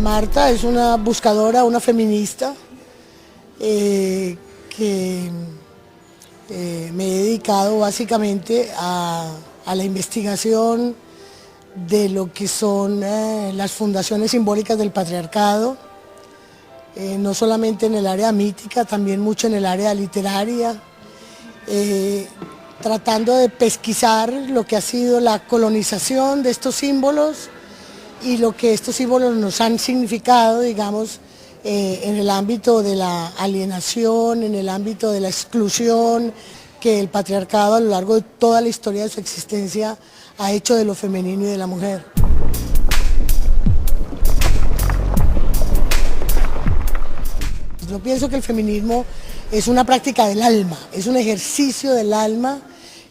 Marta es una buscadora, una feminista que me he dedicado básicamente a la investigación de lo que son las fundaciones simbólicas del patriarcado, no solamente en el área mítica, también mucho en el área literaria, tratando de pesquisar lo que ha sido la colonización de estos símbolos y lo que estos símbolos nos han significado, digamos, en el ámbito de la alienación, en el ámbito de la exclusión que el patriarcado a lo largo de toda la historia de su existencia ha hecho de lo femenino y de la mujer. Yo pienso que el feminismo es una práctica del alma, es un ejercicio del alma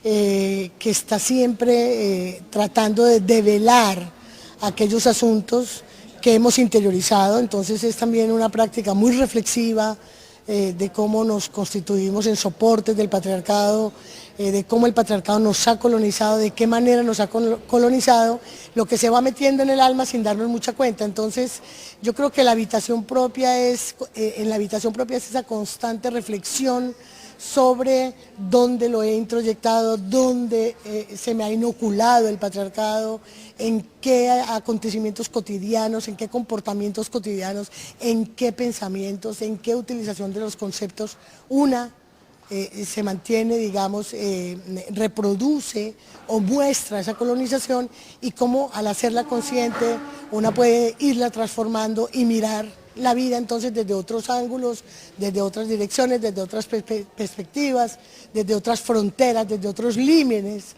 que está siempre tratando de develar aquellos asuntos que hemos interiorizado. Entonces es también una práctica muy reflexiva de cómo nos constituimos en soportes del patriarcado, de cómo el patriarcado nos ha colonizado, de qué manera nos ha colonizado, lo que se va metiendo en el alma sin darnos mucha cuenta. Entonces yo creo que la habitación propia en la habitación propia es esa constante reflexión sobre dónde lo he introyectado, dónde se me ha inoculado el patriarcado, en qué acontecimientos cotidianos, en qué comportamientos cotidianos, en qué pensamientos, en qué utilización de los conceptos se mantiene, digamos, reproduce o muestra esa colonización, y cómo al hacerla consciente una puede irla transformando y mirar la vida entonces desde otros ángulos, desde otras direcciones, desde otras perspectivas, desde otras fronteras, desde otros límites,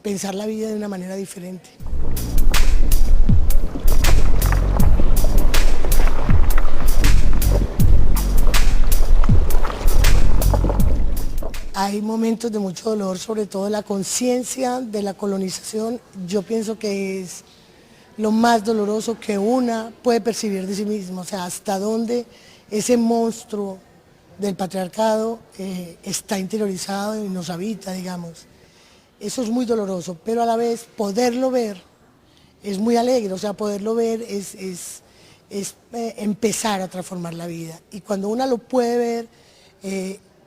pensar la vida de una manera diferente. Hay momentos de mucho dolor, sobre todo la conciencia de la colonización. Yo pienso que es lo más doloroso que una puede percibir de sí misma, o sea, hasta dónde ese monstruo del patriarcado está interiorizado y nos habita, digamos. Eso es muy doloroso, pero a la vez poderlo ver es muy alegre, o sea, poderlo ver es empezar a transformar la vida. Y cuando una lo puede ver,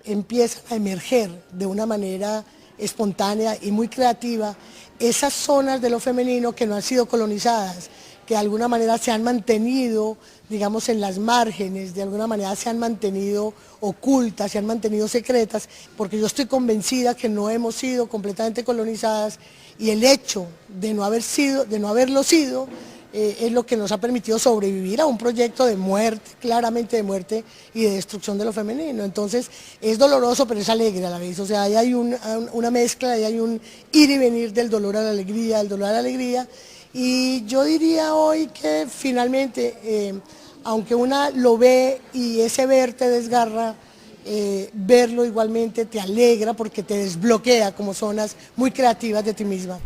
empiezan a emerger de una manera espontánea y muy creativa esas zonas de lo femenino que no han sido colonizadas, que de alguna manera se han mantenido, digamos, en las márgenes, de alguna manera se han mantenido ocultas, se han mantenido secretas, porque yo estoy convencida que no hemos sido completamente colonizadas, y el hecho de no haberlo sido, es lo que nos ha permitido sobrevivir a un proyecto de muerte, claramente de muerte y de destrucción de lo femenino. Entonces es doloroso, pero es alegre a la vez, o sea, ahí hay una mezcla, ahí hay un ir y venir del dolor a la alegría, del dolor a la alegría. Y yo diría hoy que finalmente, aunque una lo ve y ese ver te desgarra, verlo igualmente te alegra porque te desbloquea como zonas muy creativas de ti misma.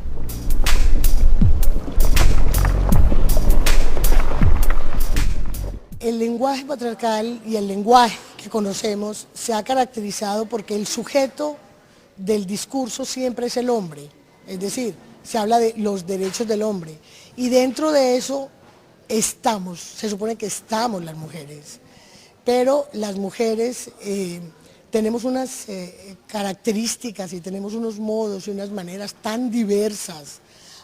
El lenguaje patriarcal y el lenguaje que conocemos se ha caracterizado porque el sujeto del discurso siempre es el hombre, es decir, se habla de los derechos del hombre, y dentro de eso se supone que estamos las mujeres, pero las mujeres tenemos unas características y tenemos unos modos y unas maneras tan diversas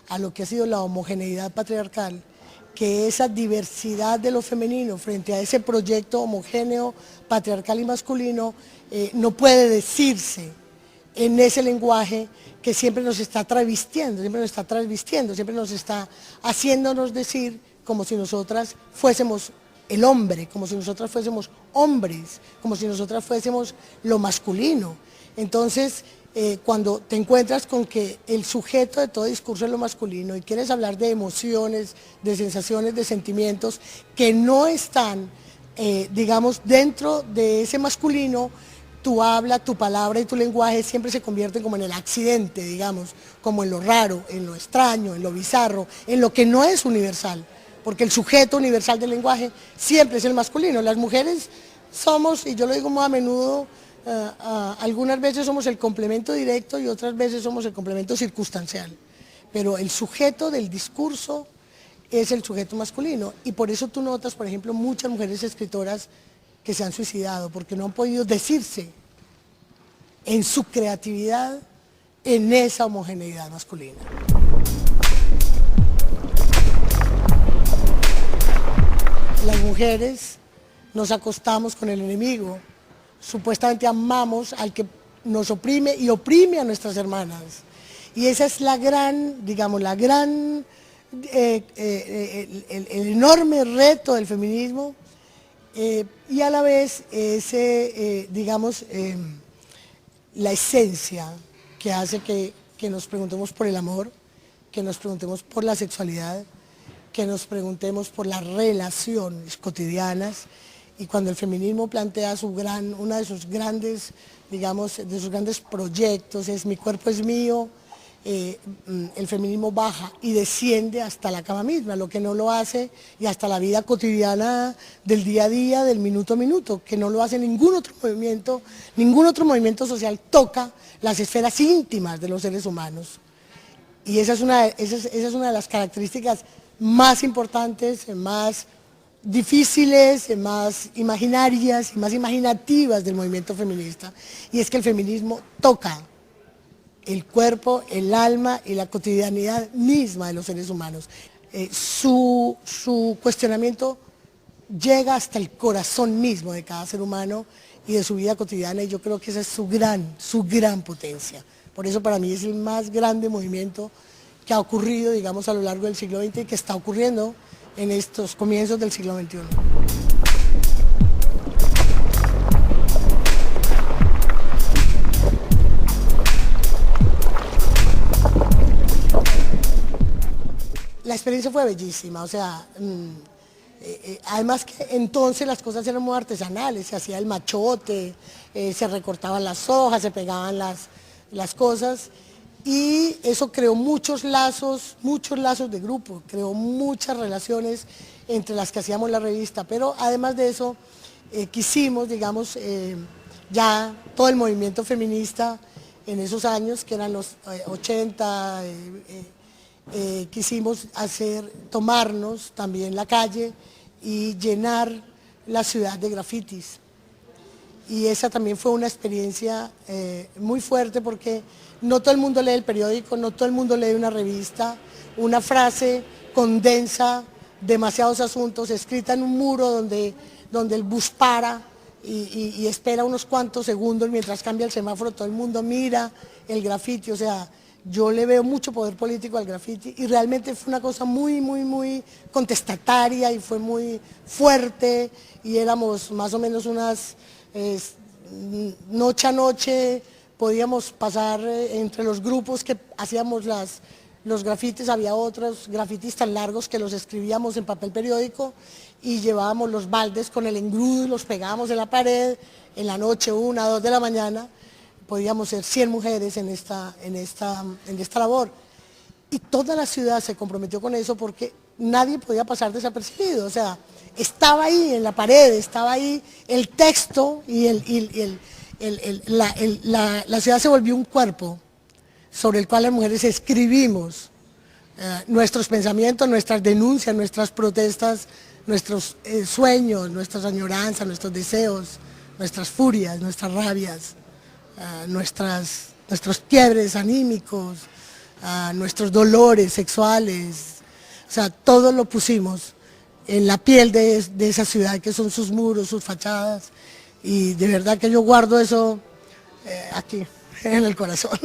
a lo que ha sido la homogeneidad patriarcal, que esa diversidad de lo femenino frente a ese proyecto homogéneo, patriarcal y masculino, no puede decirse en ese lenguaje que siempre nos está travestiendo, siempre nos está haciéndonos decir como si nosotras fuésemos el hombre, como si nosotras fuésemos hombres, como si nosotras fuésemos lo masculino. Entonces, cuando te encuentras con que el sujeto de todo discurso es lo masculino y quieres hablar de emociones, de sensaciones, de sentimientos que no están, digamos, dentro de ese masculino, tu habla, tu palabra y tu lenguaje siempre se convierten como en el accidente, digamos, como en lo raro, en lo extraño, en lo bizarro, en lo que no es universal, porque el sujeto universal del lenguaje siempre es el masculino. Las mujeres somos, y yo lo digo muy a menudo, algunas veces somos el complemento directo y otras veces somos el complemento circunstancial, pero el sujeto del discurso es el sujeto masculino. Y por eso tú notas, por ejemplo, muchas mujeres escritoras que se han suicidado, porque no han podido decirse en su creatividad en esa homogeneidad masculina. Las mujeres nos acostamos con el enemigo, supuestamente amamos al que nos oprime y oprime a nuestras hermanas. Y esa es la gran, digamos, el enorme reto del feminismo y a la vez la esencia que hace que nos preguntemos por el amor, que nos preguntemos por la sexualidad, que nos preguntemos por las relaciones cotidianas. Y cuando el feminismo plantea uno de sus grandes, de sus grandes proyectos es mi cuerpo es mío, el feminismo baja y desciende hasta la cama misma, lo que no lo hace, y hasta la vida cotidiana del día a día, del minuto a minuto, que no lo hace ningún otro movimiento social toca las esferas íntimas de los seres humanos. Y esa es una de las características más importantes, más difíciles, más imaginarias y más imaginativas del movimiento feminista, y es que el feminismo toca el cuerpo, el alma y la cotidianidad misma de los seres humanos. Su cuestionamiento llega hasta el corazón mismo de cada ser humano y de su vida cotidiana, y yo creo que esa es su gran potencia. Por eso para mí es el más grande movimiento que ha ocurrido, digamos, a lo largo del siglo XX y que está ocurriendo en estos comienzos del siglo XXI. La experiencia fue bellísima, o sea, además que entonces las cosas eran muy artesanales, se hacía el machote, se recortaban las hojas, se pegaban las cosas, y eso creó muchos lazos de grupo, creó muchas relaciones entre las que hacíamos la revista, pero además de eso quisimos, digamos, ya todo el movimiento feminista en esos años, que eran los 80, quisimos tomarnos también la calle y llenar la ciudad de grafitis. Y esa también fue una experiencia muy fuerte, porque no todo el mundo lee el periódico, no todo el mundo lee una revista. Una frase condensa demasiados asuntos, escrita en un muro donde el bus para y espera unos cuantos segundos mientras cambia el semáforo, todo el mundo mira el grafiti, o sea, yo le veo mucho poder político al grafiti, y realmente fue una cosa muy contestataria y fue muy fuerte, y éramos más o menos unas noche a noche, podíamos pasar entre los grupos que hacíamos los grafitis, había otros grafitis tan largos que los escribíamos en papel periódico y llevábamos los baldes con el engrudo y los pegábamos en la pared en la noche, 1, 2 de la mañana. Podíamos ser 100 mujeres en esta labor. Y toda la ciudad se comprometió con eso, porque nadie podía pasar desapercibido, o sea, estaba ahí en la pared, estaba ahí el texto, y la ciudad se volvió un cuerpo sobre el cual las mujeres escribimos nuestros pensamientos, nuestras denuncias, nuestras protestas, nuestros sueños, nuestras añoranzas, nuestros deseos, nuestras furias, nuestras rabias, nuestros quiebres anímicos, nuestros dolores sexuales, o sea, todo lo pusimos en la piel de esa ciudad, que son sus muros, sus fachadas, y de verdad que yo guardo eso aquí, en el corazón.